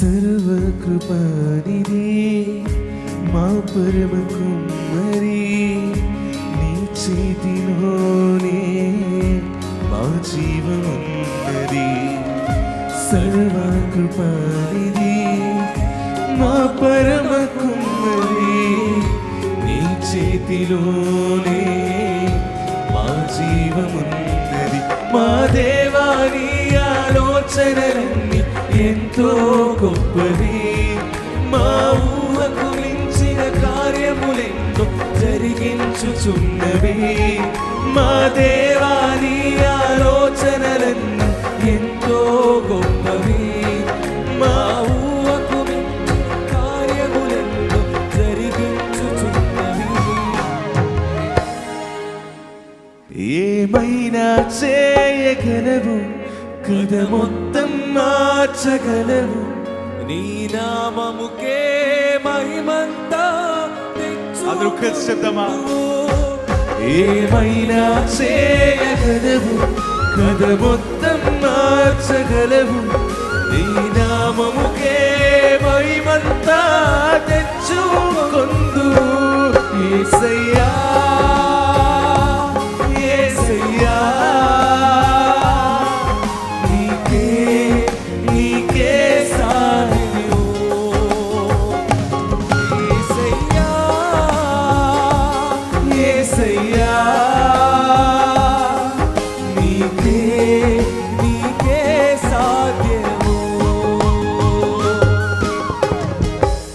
సర్వకృపానిధి మా పరమ కుమ్మరి, నీ చేతిలోనే మా జీవమున్నది. సర్వకృపానిధి మా పరమ కుమ్మరి, నీ చేతిలోనే మా జీవమున్నది. మా దేవాని ఆలోచనలన్నీ ఎంతో గొప్పవి, మా ఊహకు మించిన కార్యములెంతో జరిగించుచున్నవి. మా దేవాని ఆలోచనలన్నీ ఎంతో గొప్పవి, మా ఊహకు మించిన కార్యములెంతో జరిగించుచున్నవి. ఏమైనా చేయగలవు, కథ మొత్తం మార్చగలవు, నీ నామముకే మహిమంతా తెచ్చుకొందుము. ఏమైనా చేయగలవు, కథ మొత్తం మార్చగలవు, నీ నామముకే మహిమంతా తెచ్చుకొందుము. యేసయ్యా